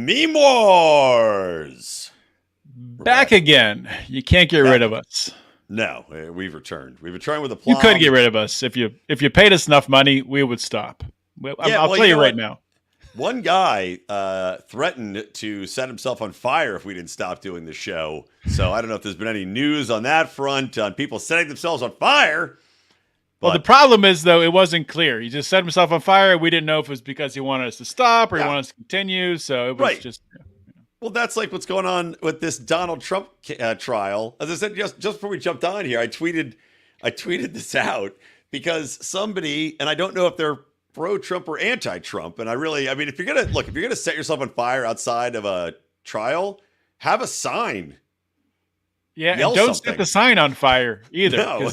Meme Wars. Back again. You can't get rid of us. No, we've returned. We've returned with a You plan. could get rid of us if you paid us enough money. We would stop. I'll tell you right now. One guy threatened to set himself on fire if we didn't stop doing the show. So I don't know if there's been any news on that front on people setting themselves on fire. Well, the problem is, though, it wasn't clear. He just set himself on fire. We didn't know if it was because he wanted us to stop or he wanted us to continue. So it was just... Well, that's like what's going on with this Donald Trump trial. As I said, just before we jumped on here, I tweeted this out because somebody, and I don't know if they're pro-Trump or anti-Trump, and if you're gonna set yourself on fire outside of a trial, have a sign. Yeah, and don't set the sign on fire either. No,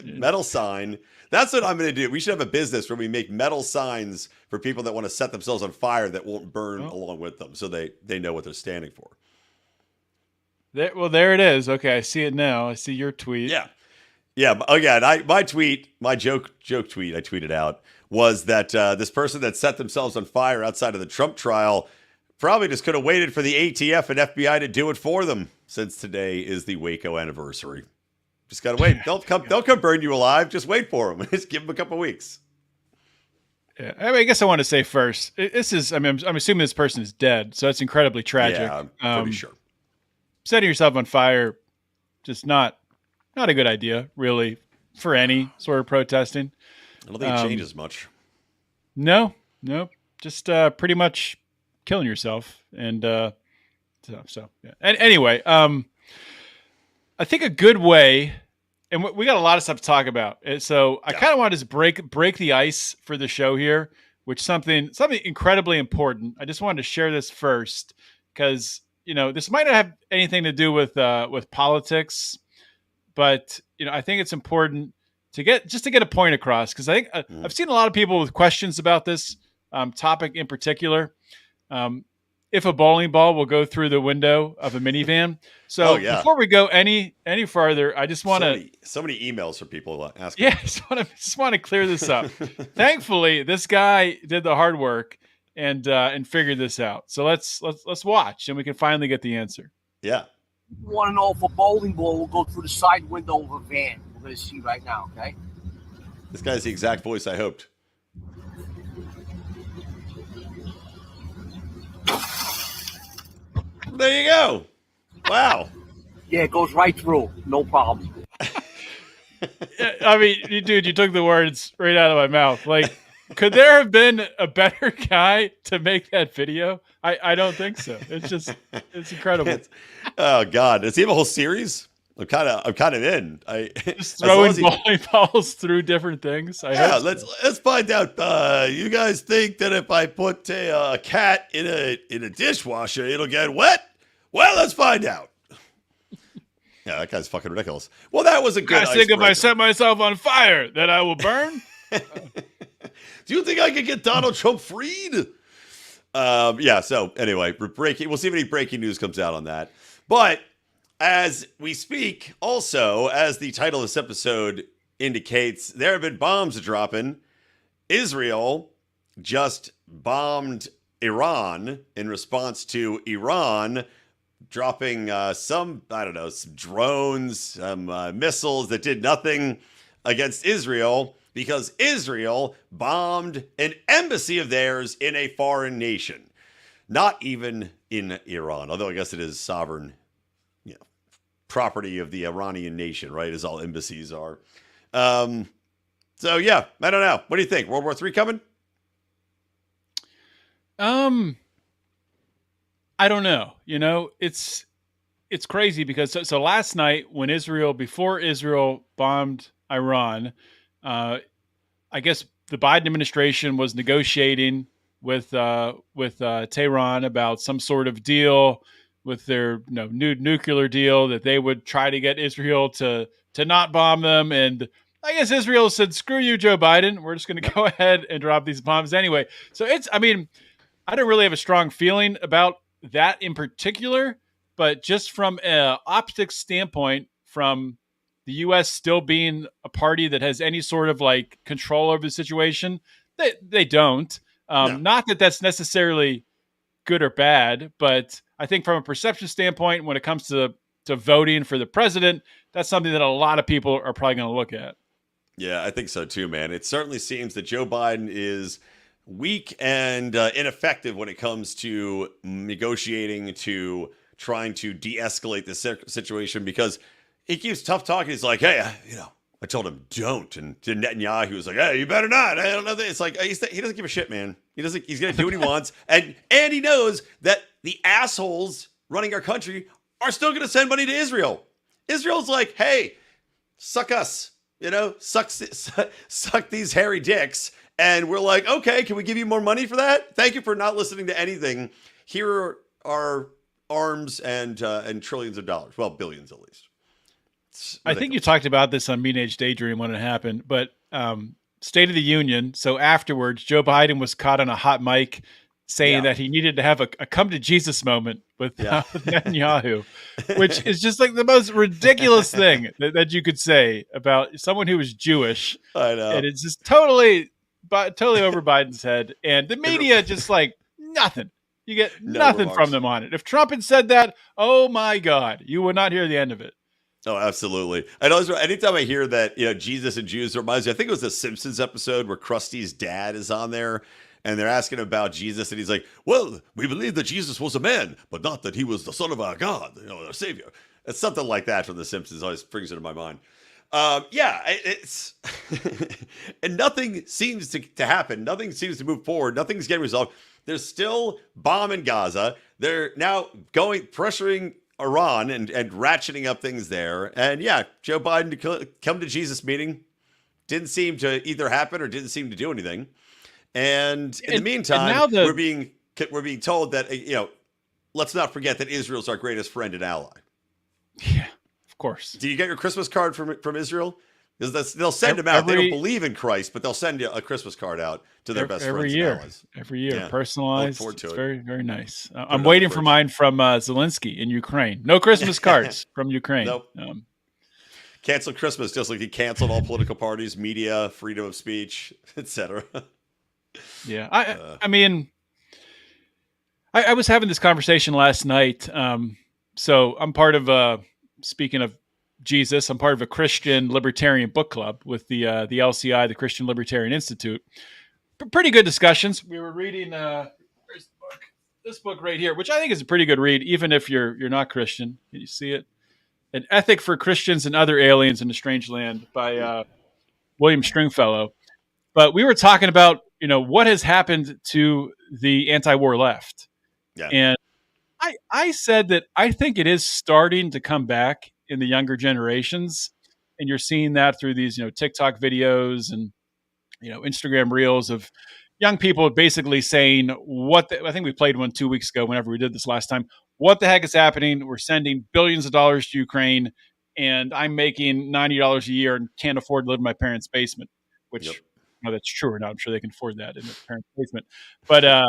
metal sign. That's what I'm going to do. We should have a business where we make metal signs for people that want to set themselves on fire that won't burn along with them, so they know what they're standing for. There it is. Okay, I see it now. I see your tweet. Yeah. Again, my joke tweet I tweeted out was that this person that set themselves on fire outside of the Trump trial probably just could have waited for the ATF and FBI to do it for them, since today is the Waco anniversary. Just gotta wait. They'll come burn you alive. Just wait for them. Just give them a couple weeks. Yeah, I guess I want to say first. I'm assuming this person is dead, so it's incredibly tragic. Yeah, I'm pretty sure. Setting yourself on fire, just not a good idea, really, for any sort of protesting. I don't think it changes much. No, just pretty much killing yourself, and yeah. And anyway, I think a good way, and we got a lot of stuff to talk about. So I kind of want to just break the ice for the show here, which something incredibly important. I just wanted to share this first because this might not have anything to do with politics, but I think it's important to get a point across, because I think I've seen a lot of people with questions about this topic in particular. If a bowling ball will go through the window of a minivan. So before we go any further, I just want to... So many emails from people asking. Yeah, just want to clear this up. Thankfully, this guy did the hard work and figured this out. So let's watch, and we can finally get the answer. Yeah. You want to know if a bowling ball will go through the side window of a van. We're going to see right now, okay? This guy's the exact voice I hoped. There you go. Wow. Yeah, it goes right through. No problem. I mean, dude, you took the words right out of my mouth. Like, could there have been a better guy to make that video? I don't think so. It's incredible. Oh God. Does he have a whole series? I'm kind of in. Just throwing bowling balls through different things. Let's find out. You guys think that if I put a cat in a dishwasher, it'll get wet? Well, let's find out. Yeah, that guy's fucking ridiculous. Well, that was a good. I think if I set myself on fire, that I will burn. Do you think I could get Donald Trump freed? Yeah. So anyway, we'll see if any breaking news comes out on that. But as we speak, also, as the title of this episode indicates, there have been bombs dropping. Israel just bombed Iran in response to Iran dropping some drones, some missiles that did nothing against Israel because Israel bombed an embassy of theirs in a foreign nation. Not even in Iran, although I guess it is sovereign property of the Iranian nation, right? As all embassies are. So yeah, I don't know. What do you think? World War III coming? I don't know. It's crazy because so last night when before Israel bombed Iran, I guess the Biden administration was negotiating with Tehran about some sort of deal with their new nuclear deal that they would try to get Israel to not bomb them. And I guess Israel said, screw you, Joe Biden. We're just going to go ahead and drop these bombs anyway. So I don't really have a strong feeling about that in particular, but just from an optics standpoint, from the U.S. still being a party that has any sort of control over the situation, they don't. No. Not that that's necessarily good or bad, but I think from a perception standpoint, when it comes to voting for the president, that's something that a lot of people are probably going to look at. Yeah, I think so too, man. It certainly seems that Joe Biden is weak and ineffective when it comes to negotiating, to trying to de-escalate the situation, because he keeps tough talking. He's like, hey, I told him don't, and to Netanyahu was like, hey, you better not. I don't know. It's like he doesn't give a shit, man. He's gonna do what he wants, and he knows that the assholes running our country are still gonna send money to Israel. Israel's like, hey, suck us. Suck these hairy dicks. And we're like, okay, can we give you more money for that? Thank you for not listening to anything. Here are arms and trillions of dollars. Well, billions at least. I think you talked about this on Mean Age Daydream when it happened, but State of the Union. So afterwards, Joe Biden was caught on a hot mic saying that he needed to have a come to Jesus moment with Netanyahu, which is just like the most ridiculous thing that you could say about someone who is Jewish. I know. And it's just totally over Biden's head. And the media just like nothing. You get nothing from them on it. If Trump had said that, oh my God, you would not hear the end of it. Oh, absolutely. And also, anytime I hear that, Jesus and Jews, it reminds me, I think it was the Simpsons episode where Krusty's dad is on there. And they're asking about Jesus, and he's like, well, we believe that Jesus was a man, but not that he was the son of our God, our savior. It's something like that from The Simpsons. Always brings it to my mind. It's and nothing seems to happen. Nothing seems to move forward. Nothing's getting resolved. There's still bomb in Gaza. They're now pressuring Iran and ratcheting up things there. And Joe Biden to come to Jesus meeting didn't seem to either happen or didn't seem to do anything. And in the meantime, we're being told that let's not forget that Israel's our greatest friend and ally. Yeah, of course. Do you get your Christmas card from Israel? Because they'll send them out. They don't believe in Christ, but they'll send you a Christmas card out to their best friends and allies. Every year, personalized. Look forward to it's it. very, very nice. I'm waiting for mine from Zelensky in Ukraine. No Christmas cards from Ukraine. Nope. Canceled Christmas, just like he canceled all political parties, media, freedom of speech, etc. Yeah, I mean, I was having this conversation last night. So I'm part of, speaking of Jesus, I'm part of a Christian Libertarian book club with the LCI, the Christian Libertarian Institute. Pretty good discussions. We were reading where's the book? This book right here, which I think is a pretty good read, even if you're not Christian. Can you see it? An Ethic for Christians and Other Aliens in a Strange Land by William Stringfellow. But we were talking about what has happened to the anti-war left. Yeah. And I said that I think it is starting to come back in the younger generations. And you're seeing that through these, TikTok videos and, Instagram reels of young people basically saying I think we played one 2 weeks ago whenever we did this last time. What the heck is happening? We're sending billions of dollars to Ukraine and I'm making $90 a year and can't afford to live in my parents' basement, which that's true or not. I'm sure they can afford that in their parents' basement. But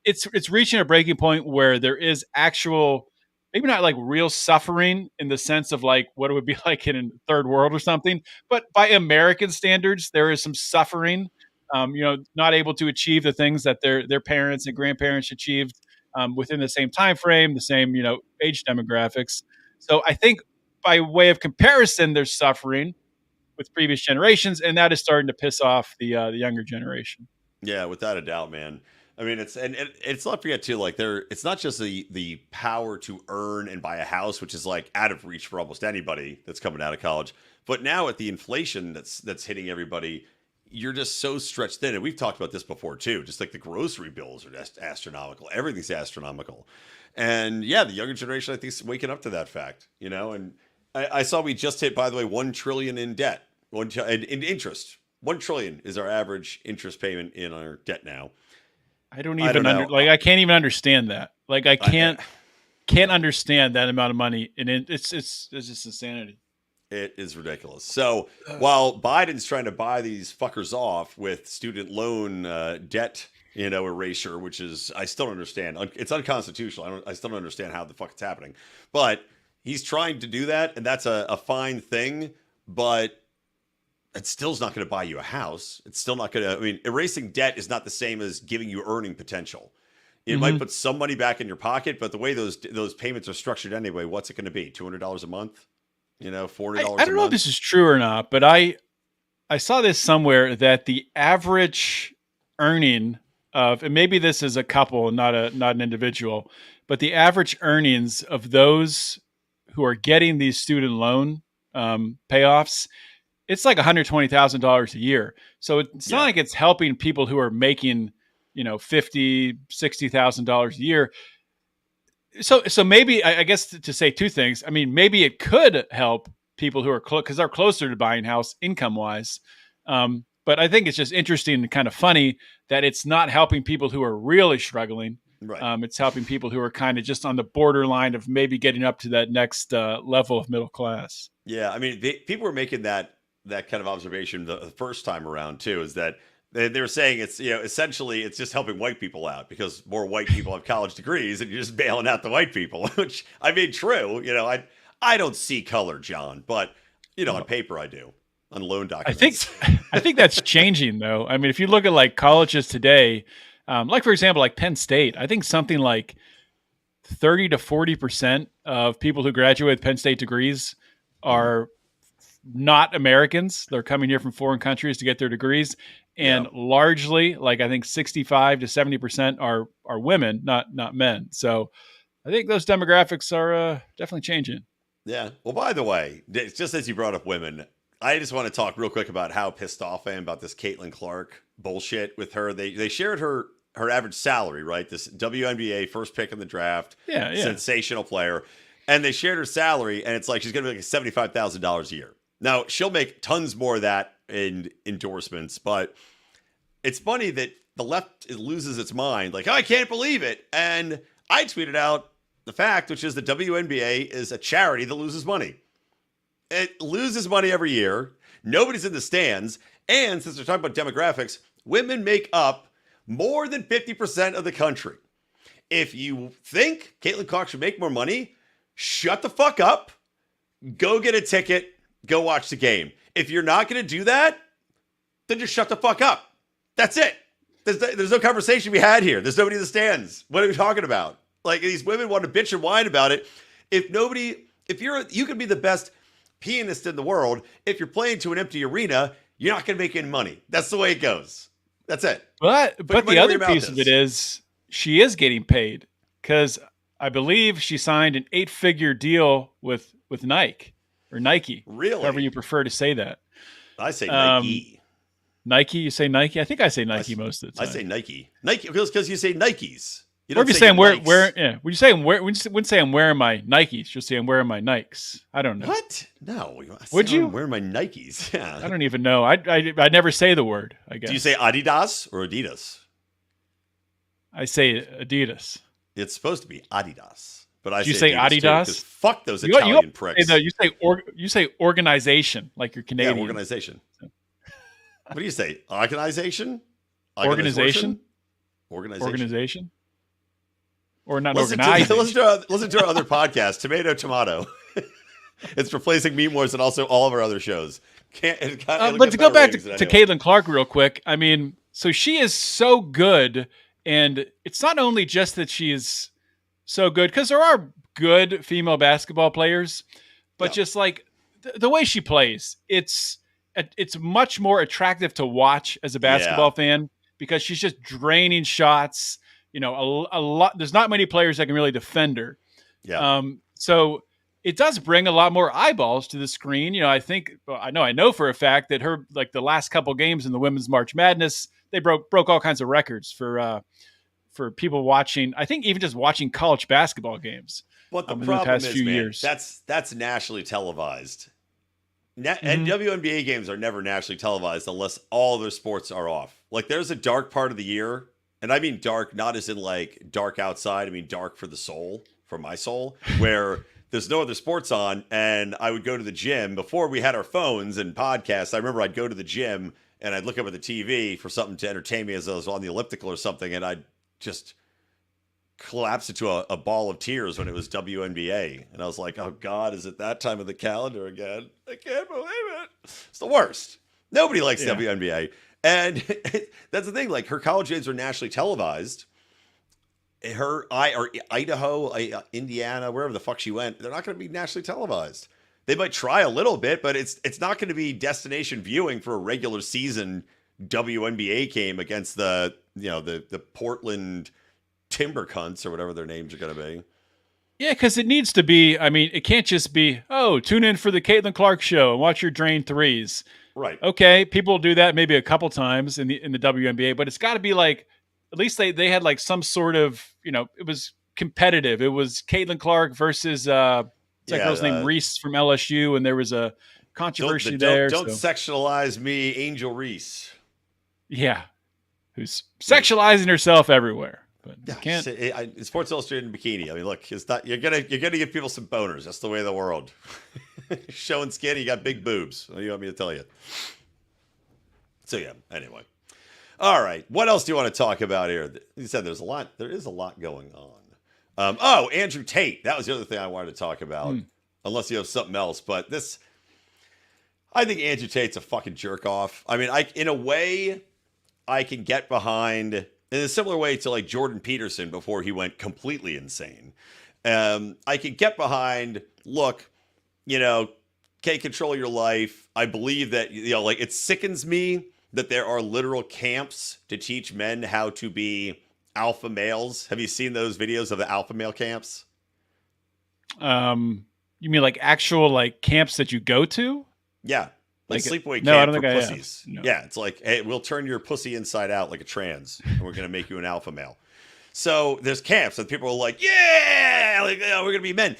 it's reaching a breaking point where there is actual, maybe not like real suffering in the sense of like what it would be like in a third world or something, but by American standards, there is some suffering, not able to achieve the things that their parents and grandparents achieved within the same time frame, the same, age demographics. So I think by way of comparison, there's suffering with previous generations, and that is starting to piss off the younger generation. Yeah, without a doubt, man. I mean, it's not forget too, like it's not just the power to earn and buy a house, which is like out of reach for almost anybody that's coming out of college. But now with the inflation that's hitting everybody, you're just so stretched thin. And we've talked about this before too. Just like the grocery bills are just astronomical. Everything's astronomical. And yeah, the younger generation, I think, is waking up to that fact, And I saw we just hit, by the way, $1 trillion in debt, in interest. $1 trillion is our average interest payment in our debt now. I don't I can't even understand that. Like I can't understand that amount of money, and it's just insanity. It is ridiculous. So while Biden's trying to buy these fuckers off with student loan debt, erasure, which is, I still don't understand. It's unconstitutional. I still don't understand how the fuck it's happening. But he's trying to do that, and that's a fine thing. But it still's not going to buy you a house. It's still not going to, erasing debt is not the same as giving you earning potential. It might put some money back in your pocket, but the way those payments are structured anyway, what's it going to be? $200 a month? $40 a month? I don't know if this is true or not, but I saw this somewhere that the average earning of, and maybe this is a couple, not an individual, but the average earnings of those who are getting these student loan payoffs, it's like $120,000 a year. So it's not like it's helping people who are making, $50,000, $60,000 a year. So maybe, I guess to say two things, I mean, maybe it could help people who are because they're closer to buying house income wise. But I think it's just interesting and kind of funny that it's not helping people who are really struggling. Right. It's helping people who are kind of just on the borderline of maybe getting up to that next level of middle class. Yeah. I mean, people were making that kind of observation the first time around too, is that they were saying it's, essentially it's just helping white people out because more white people have college degrees and you're just bailing out the white people, which I mean, true. I don't see color, John, but on paper I do. On loan documents. I think that's changing though. I mean, if you look at like colleges today, like for example, like Penn State, I think something like 30 to 40% of people who graduate with Penn State degrees are not Americans. They're coming here from foreign countries to get their degrees. And largely, like I think 65 to 70% are women, not men. So I think those demographics are definitely changing. Yeah. Well, by the way, just as you brought up women, I just want to talk real quick about how pissed off I am about this Caitlin Clark bullshit with her. They shared her average salary, right? This WNBA first pick in the draft, sensational player. And they shared her salary, and it's like she's going to be like $75,000 a year. Now, she'll make tons more of that in endorsements, but it's funny that the left loses its mind. Like, oh, I can't believe it. And I tweeted out the fact, which is the WNBA is a charity that loses money. It loses money every year. Nobody's in the stands. And since we're talking about demographics, women make up more than 50% of the country. If you think Caitlin Clark should make more money, shut the fuck up. Go get a ticket. Go watch the game. If you're not going to do that, then just shut the fuck up. That's it. There's no conversation to be had here. There's nobody in the stands. What are we talking about? Like, these women want to bitch and whine about it. You can be the best pianist in the world. If you're playing to an empty arena, you're not going to make any money. That's the way it goes. That's it. But the other piece of it is she is getting paid because I believe she signed an 8-figure deal with Nike or Nike. Really? However you prefer to say that. I say Nike. Nike? You say Nike? I think I say Nike most of the time. I say Nike. Nike because you say Nikes. Or if you say I'm wearing, when you say I'm wouldn't say I'm wearing my Nikes, just say I'm wearing my Nikes. I don't know. What? No. Would you? I'm wearing my Nikes. Yeah. I don't even know. I never say the word, I guess. Do you say Adidas or Adidas? I say Adidas. It's supposed to be Adidas. But I do you say Adidas? Too, fuck those Italian pricks. You say organization, like you're Canadian. Yeah, organization. What do you say? Organization? Organization? Or not organized. Listen to our other podcast, Tomato. It's replacing Meat Wars and also all of our other shows. But to go back to Caitlin Clark real quick, I mean, so she is so good, and it's not only just that she is so good, because there are good female basketball players, but just like the way she plays, it's much more attractive to watch as a basketball fan because she's just draining shots. A lot. There's not many players that can really defend her. Yeah. So it does bring a lot more eyeballs to the screen. I know for a fact that her, like the last couple games in the Women's March Madness, they broke all kinds of records for people watching. I think even just watching college basketball games. But the problem is, years. That's nationally televised. And WNBA games are never nationally televised unless all other sports are off. Like, there's a dark part of the year. And I mean dark, not as in like dark outside. I mean dark for the soul, for my soul, where there's no other sports on. And I would go to the gym before we had our phones and podcasts. I remember I'd go to the gym and I'd look up at the TV for something to entertain me as I was on the elliptical or something. And I'd just collapse into a ball of tears when it was WNBA. And I was like, oh God, is it that time of the calendar again? I can't believe it. It's the worst. Nobody likes WNBA. And that's the thing, like her college games are nationally televised. or Idaho, Indiana, wherever the fuck she went, they're not going to be nationally televised. They might try a little bit, but it's not going to be destination viewing for a regular season WNBA game against the Portland Timber Cunts or whatever their names are going to be. Yeah, because it needs to be. I mean, it can't just be, oh, tune in for the Caitlin Clark show and watch your drain threes. Right. Okay, people do that maybe a couple times in the WNBA, but it's got to be like, at least they had like some sort of, it was competitive. It was Caitlin Clark versus that girl's name Reese from LSU, and there was a controversy there. Don't sexualize me, Angel Reese. Yeah, who's sexualizing herself everywhere. But you can't. Sports Illustrated in bikini. I mean, look, it's not. You're gonna give people some boners. That's the way of the world. Showing skin, you got big boobs. What do you want me to tell you? So yeah. Anyway, all right. What else do you want to talk about here? You said there's a lot. There is a lot going on. Andrew Tate. That was the other thing I wanted to talk about. Unless you have something else, but I think Andrew Tate's a fucking jerk off. I mean, in a way, I can get behind. In a similar way to like Jordan Peterson before he went completely insane. I can get behind, look, can't control your life. I believe that, like it sickens me that there are literal camps to teach men how to be alpha males. Have you seen those videos of the alpha male camps? You mean like actual like camps that you go to? Yeah. Like sleepaway no, I camp don't for think pussies. No. Yeah, it's like, hey, we'll turn your pussy inside out like a trans, and we're gonna make you an alpha male. So there's camps, and people are like, yeah, we're gonna be men.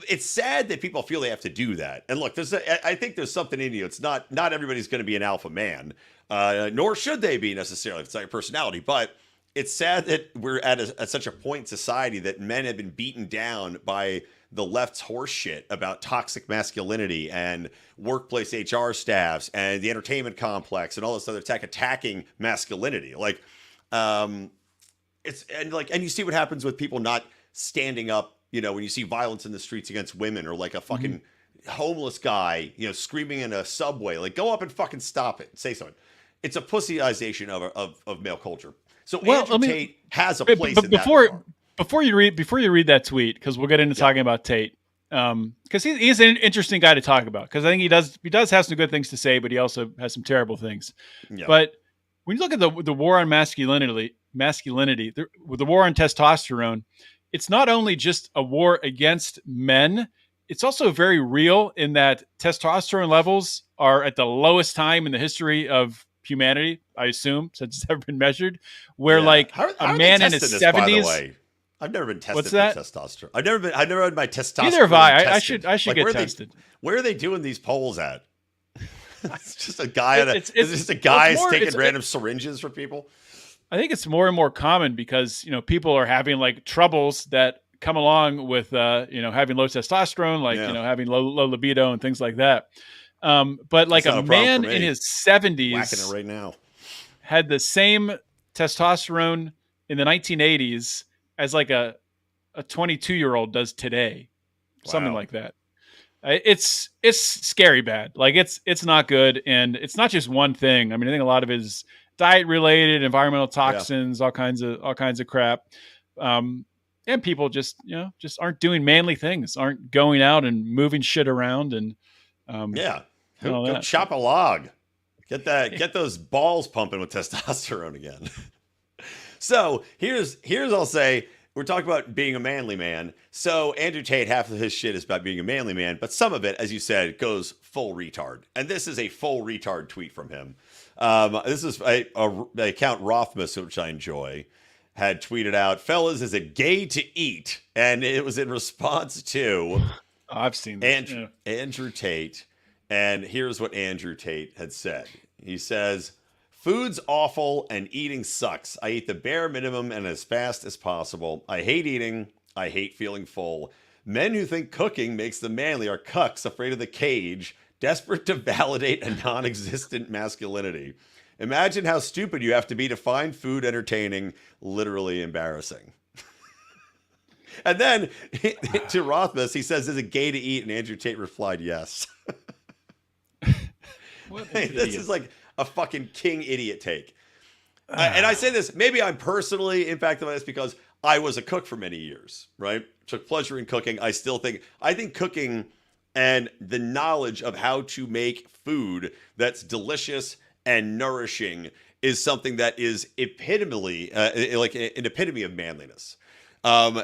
It's sad that people feel they have to do that. And look, I think there's something in you. It's not everybody's gonna be an alpha man, nor should they be necessarily. It's not your personality, but it's sad that we're at such a point in society that men have been beaten down by the left's horse shit about toxic masculinity and workplace HR staffs and the entertainment complex and all this other tech attacking masculinity. Like, and you see what happens with people not standing up, when you see violence in the streets against women or like a fucking homeless guy, screaming in a subway, like go up and fucking stop it. Say something. It's a pussyization of male culture. So Andrew Tate has a place in that. Before you read that tweet, because we'll get into talking about Tate, because he's an interesting guy to talk about. Because I think he does have some good things to say, but he also has some terrible things. Yeah. But when you look at the war on masculinity, the war on testosterone, it's not only just a war against men. It's also very real in that testosterone levels are at the lowest time in the history of humanity, I assume, since it's ever been measured. Where a man in his 70s. I've never been tested What's that? for testosterone. I've never had my testosterone. Neither have I. Tested. I should get tested. Where are they doing these polls at? It's just a guy. It's just a guy taking random syringes for people. I think it's more and more common because people are having like troubles that come along with having low testosterone, like having low libido and things like that. But like a man in his 70s, whacking it right now, had the same testosterone in the 1980s. As like a 22-year-old does today, something like that. It's scary bad. Like it's not good, and it's not just one thing. I mean, I think a lot of it is diet related, environmental toxins, all kinds of crap. And people just aren't doing manly things, aren't going out and moving shit around, and go chop a log, get those balls pumping with testosterone again. So here's I'll say, we're talking about being a manly man. So Andrew Tate, half of his shit is about being a manly man, but some of it, as you said, goes full retard. And this is a full retard tweet from him. This is a account Rothmus, which I enjoy, had tweeted out, "Fellas, is it gay to eat?" And it was in response to I've seen this. Andrew Tate. And here's what Andrew Tate had said. He says, "Food's awful and eating sucks. I eat the bare minimum and as fast as possible. I hate eating. I hate feeling full. Men who think cooking makes them manly are cucks afraid of the cage, desperate to validate a non-existent masculinity. Imagine how stupid you have to be to find food entertaining, literally embarrassing." And then to Rothmus, he says, "Is it gay to eat?" And Andrew Tate replied, "Yes." This is like a fucking king idiot take. And I say this, maybe I'm personally impacted by this because I was a cook for many years, right? Took pleasure in cooking. I think cooking and the knowledge of how to make food that's delicious and nourishing is something that is like an epitome of manliness.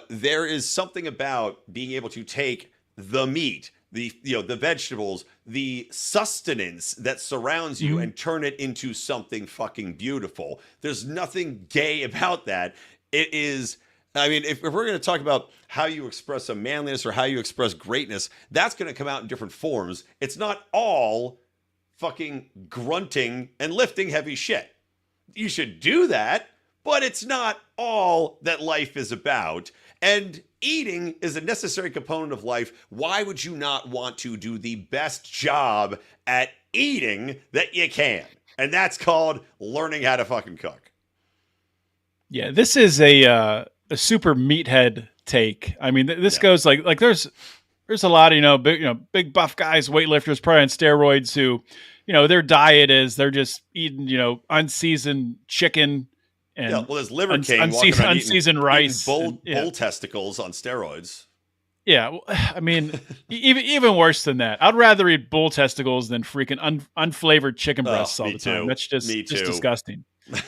There is something about being able to take the meat, the vegetables, the sustenance that surrounds you, and turn it into something fucking beautiful. There's nothing gay about that. It is. I mean, if we're going to talk about how you express a manliness or how you express greatness, that's going to come out in different forms. It's not all fucking grunting and lifting heavy shit. You should do that, but it's not all that life is about. And eating is a necessary component of life. Why would you not want to do the best job at eating that you can? And that's called learning how to fucking cook. Yeah, this is a super meathead take. I mean, this goes like there's a lot of big buff guys, weightlifters, probably on steroids, who their diet is they're just eating unseasoned chicken and well, there's Liver King walking around unseasoned rice, bull testicles on steroids. Yeah, well, I mean, even worse than that. I'd rather eat bull testicles than freaking unflavored chicken breasts all the time. That's just disgusting.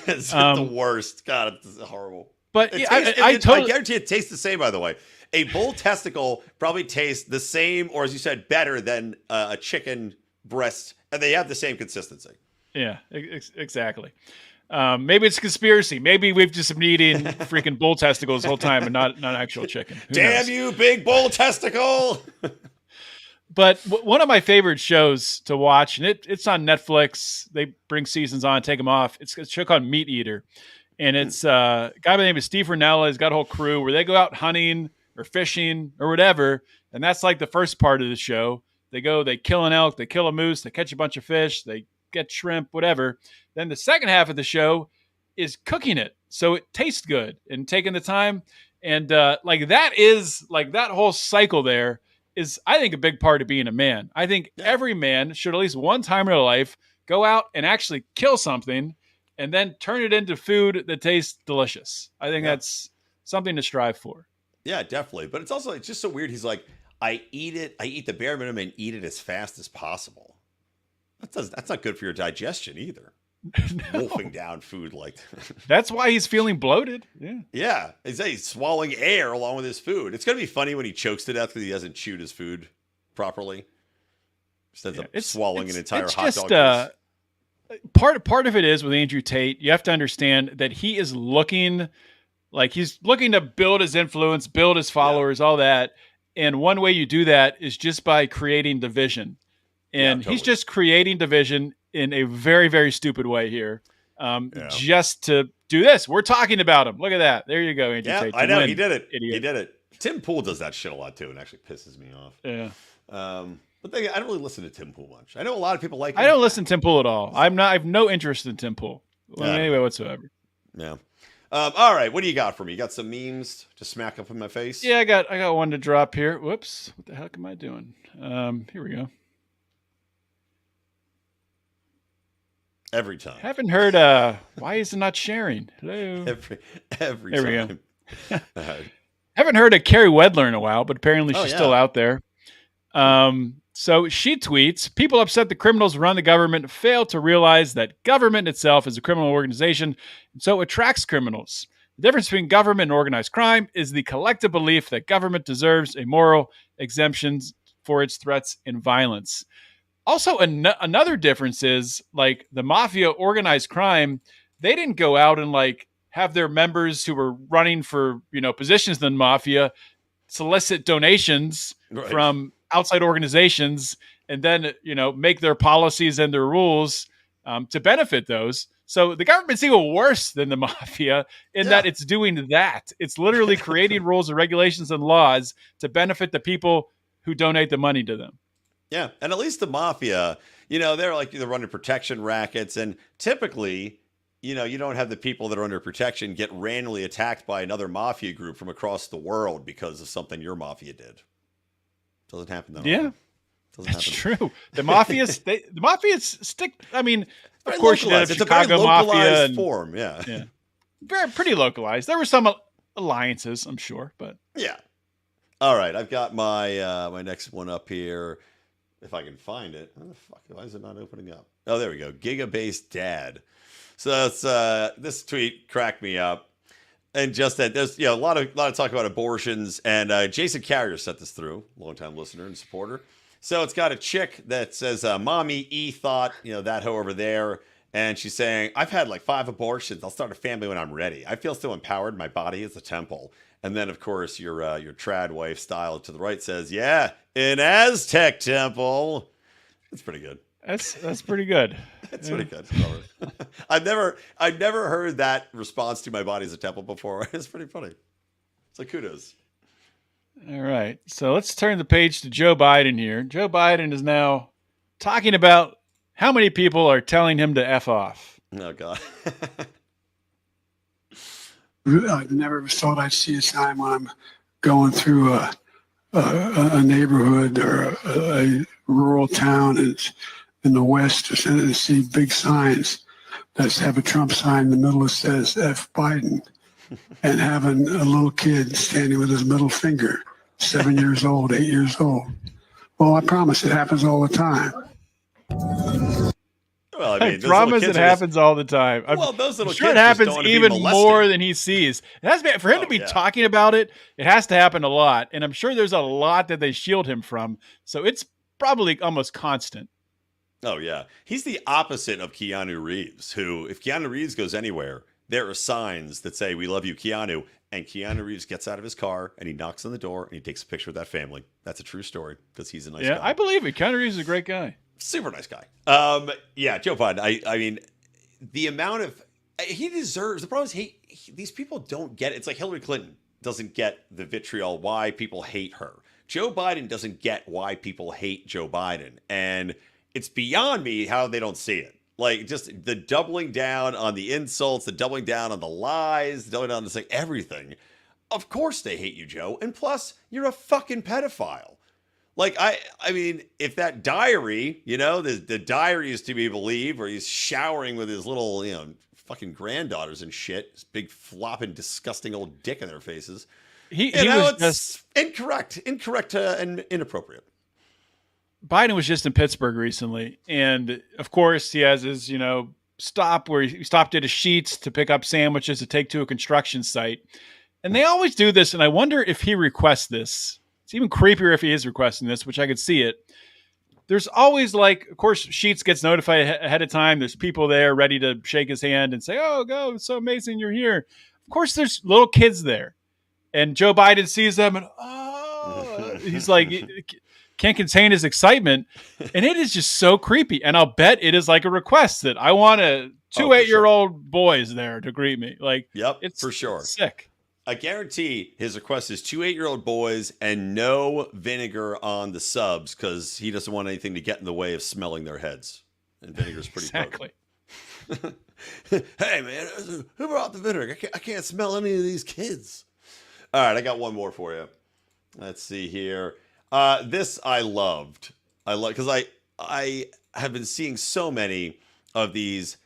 It's the worst. God, it's horrible. But I guarantee it tastes the same, by the way. A bull testicle probably tastes the same, or as you said, better than a chicken breast, and they have the same consistency. Yeah, exactly. Maybe it's a conspiracy. Maybe we've just been eating freaking bull testicles the whole time and not actual chicken. Damn you, big bull testicle! But one of my favorite shows to watch, and it's on Netflix. They bring seasons on, take them off. It's a show called Meat Eater. And it's a guy by the name of Steve Rinella. He's got a whole crew where they go out hunting or fishing or whatever. And that's like the first part of the show. They go, they kill an elk, they kill a moose, they catch a bunch of fish, they get shrimp, whatever. Then the second half of the show is cooking it so it tastes good and taking the time. And that whole cycle there is, I think, a big part of being a man. I think every man should at least one time in their life go out and actually kill something and then turn it into food that tastes delicious. I think that's something to strive for. Yeah, definitely. But it's just so weird. He's like, I eat the bare minimum and eat it as fast as possible. That's not good for your digestion either. No. Wolfing down food like that's why he's feeling bloated. Yeah. He's swallowing air along with his food. It's gonna be funny when he chokes to death because he hasn't chewed his food properly. Just ends up swallowing an entire hot dog. Part of it is with Andrew Tate, you have to understand that he is looking to build his influence, build his followers, all that. And one way you do that is just by creating division. And he's just creating division in a very, very stupid way here. Just to do this. We're talking about him. Look at that. There you go, Andrew Tate. I know. He did it. Idiot. He did it. Tim Pool does that shit a lot too, and actually pisses me off. Yeah. But I don't really listen to Tim Pool much. I know a lot of people like him. I don't listen to Tim Pool at all. I have no interest in Tim Pool in any way whatsoever. Yeah. All right. What do you got for me? You got some memes to smack up in my face? Yeah, I got one to drop here. Whoops. What the heck am I doing? Here we go. Every time. Haven't heard why is it not sharing? Hello. Every there time. We go. Haven't heard of Carrie Wedler in a while, but apparently she's still out there. So she tweets, people upset the criminals who run the government fail to realize that government itself is a criminal organization, and so it attracts criminals. The difference between government and organized crime is the collective belief that government deserves a moral exemption for its threats and violence. Also, another difference is like the mafia, organized crime, they didn't go out and like have their members who were running for, positions in the mafia solicit donations from outside organizations and then, make their policies and their rules to benefit those. So the government's even worse than the mafia in that it's doing that. It's literally creating rules and regulations and laws to benefit the people who donate the money to them. Yeah. And at least the mafia, they're running protection rackets. And typically, you don't have the people that are under protection get randomly attacked by another mafia group from across the world because of something your mafia did. Doesn't happen that often. That's true. The mafias stick. I mean, of course, you have it's Chicago a very localized mafia form. Very pretty localized. There were some alliances, I'm sure, but Yeah. All right, I've got my my next one up here. If I can find it. How the fuck? Why is it not opening up? Oh, there we go. Giga-based dad. So that's this tweet cracked me up. And just that there's a lot of talk about abortions, and Jason Carrier set this through, longtime listener and supporter. So it's got a chick that says, "Mommy E thought that hoe over there," and she's saying, "I've had like 5 abortions. I'll start a family when I'm ready. I feel so empowered. My body is a temple." And then of course your trad wife style to the right says, "Yeah, an Aztec temple." It's pretty good. that's pretty good. It's pretty good. I've never heard that response to "my body's a temple" before. It's pretty funny. So kudos. All right. So let's turn the page to Joe Biden here. Joe Biden is now talking about how many people are telling him to F off. Oh God. I never thought I'd see a time when I'm going through a neighborhood or a rural town in the West and see big signs that have a Trump sign in the middle that says F Biden, and having a little kid standing with his middle finger, 7 years old, 8 years old. Well, I promise it happens all the time. Well, I I mean, promise it happens all the time. Well, those little I'm sure kids it just happens don't wanna be even molested. more than he sees. It has to be, for him to be yeah. talking about it. It has to happen a lot, and I'm sure there's a lot that they shield him from. So it's probably almost constant. Oh yeah, he's the opposite of Keanu Reeves. Who, if Keanu Reeves goes anywhere, there are signs that say "We love you, Keanu." And Keanu Reeves gets out of his car and he knocks on the door and he takes a picture with that family. That's a true story because he's a nice guy. I believe it. Keanu Reeves is a great guy. Super nice guy. Yeah, Joe Biden. I mean, the amount of he deserves. The problem is these people don't get it. It's like Hillary Clinton doesn't get the vitriol why people hate her. Joe Biden doesn't get why people hate Joe Biden, and it's beyond me how they don't see it. Like just the doubling down on the insults, the doubling down on the lies, the doubling down on saying everything. Of course they hate you, Joe. And plus, you're a fucking pedophile. Like, I mean, if that diary, the diary is to be believed, where he's showering with his little, fucking granddaughters and shit, this big flopping, disgusting old dick in their faces. He was just incorrect, and inappropriate. Biden was just in Pittsburgh recently, and of course he has his, stop where he stopped at a Sheetz to pick up sandwiches to take to a construction site. And they always do this, and I wonder if he requests this. It's even creepier if he is requesting this, which I could see it. There's always of course, Sheetz gets notified ahead of time. There's people there ready to shake his hand and say, "Oh, go, it's so amazing you're here." Of course, there's little kids there. And Joe Biden sees them and, he's like, can't contain his excitement. And it is just so creepy. And I'll bet it is like a request that I want two 8-year-old boys there to greet me. Like, yep, it's for sure. Sick. I guarantee his request is 2 8-year-old boys and no vinegar on the subs because he doesn't want anything to get in the way of smelling their heads. And vinegar's pretty exactly. Hey, man, who brought the vinegar? I can't smell any of these kids. All right, I got one more for you. Let's see here. This I loved. I love because I have been seeing so many of these,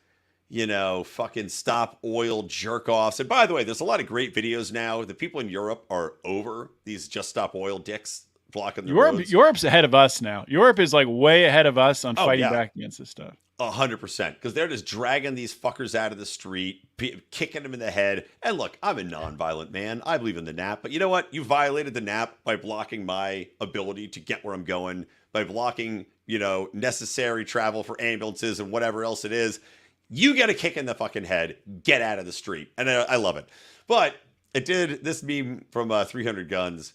fucking stop oil jerk offs. And by the way, there's a lot of great videos now. The people in Europe are over these just stop oil dicks blocking the roads. Europe's ahead of us now. Europe is like way ahead of us on fighting back against this stuff. 100%, because they're just dragging these fuckers out of the street, kicking them in the head. And look, I'm a non-violent man. I believe in the nap. But you know what? You violated the nap by blocking my ability to get where I'm going, by blocking, necessary travel for ambulances and whatever else it is. You get a kick in the fucking head. Get out of the street. And I love it. But it did this meme from 300 Guns.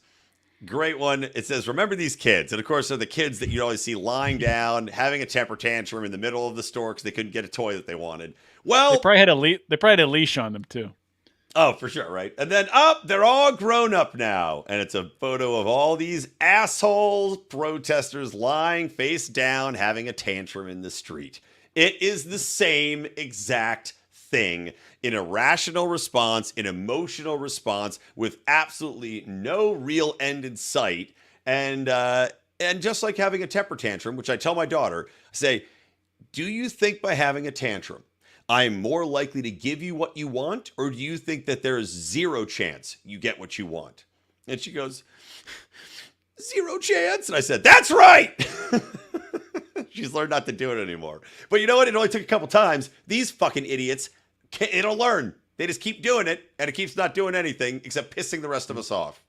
Great one. It says, "Remember these kids." And of course, they're the kids that you always see lying down, having a temper tantrum in the middle of the store because they couldn't get a toy that they wanted. Well, they probably had a leash on them too. Oh, for sure, right? And then they're all grown up now. And it's a photo of all these asshole protesters lying face down, having a tantrum in the street. It is the same exact thing. An irrational response, an emotional response with absolutely no real end in sight. And just like having a temper tantrum, which I tell my daughter, I say, do you think by having a tantrum, I'm more likely to give you what you want, or do you think that there is zero chance you get what you want? And she goes, zero chance. And I said, that's right. She's learned not to do it anymore. But you know what? It only took a couple times. These fucking idiots, it'll learn. They just keep doing it, and it keeps not doing anything except pissing the rest of us off.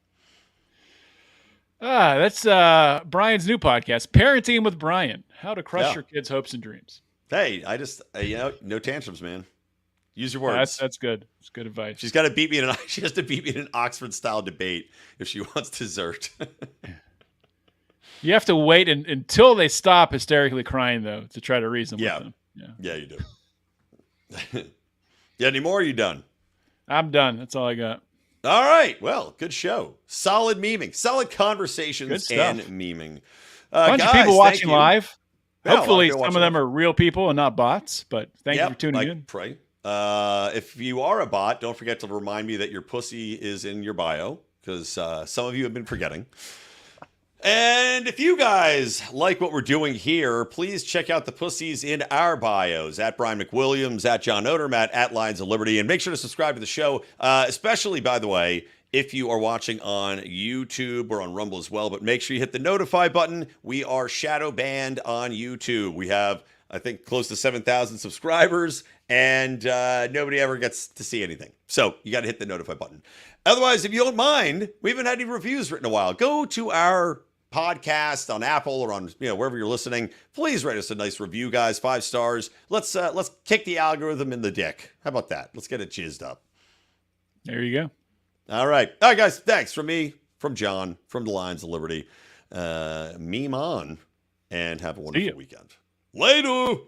That's Brian's new podcast, Parenting with Brian, how to crush your kids' hopes and dreams. Hey, I just, no tantrums, man. Use your words. That's good. It's good advice. She has to beat me in an Oxford-style debate if she wants dessert. You have to wait until they stop hysterically crying, though, to try to reason with them. Yeah, you do. Yeah, any more? Or are you done? I'm done. That's all I got. All right. Well, good show. Solid memeing. Solid conversations and memeing. Bunch of people watching live. Yeah, hopefully some of them are real people and not bots, but thank you for tuning in. Pray. If you are a bot, don't forget to remind me that your pussy is in your bio, because some of you have been forgetting. And if you guys like what we're doing here, please check out the pussies in our bios, at Brian McWilliams, at John Odermatt, at Lions of Liberty, and make sure to subscribe to the show, especially, by the way, if you are watching on YouTube or on Rumble as well. But make sure you hit the notify button. We are shadow banned on YouTube. We have, I think, close to 7,000 subscribers, and nobody ever gets to see anything. So you got to hit the notify button. Otherwise, if you don't mind, we haven't had any reviews written in a while. Go to our podcast on Apple or on wherever you're listening. Please write us a nice review, guys. 5 stars. Let's kick the algorithm in the dick. How about that? Let's get it jizzed up. There you go. All right, guys. Thanks from me, from John, from the Lions of Liberty. Meme on, and have a wonderful weekend. Later.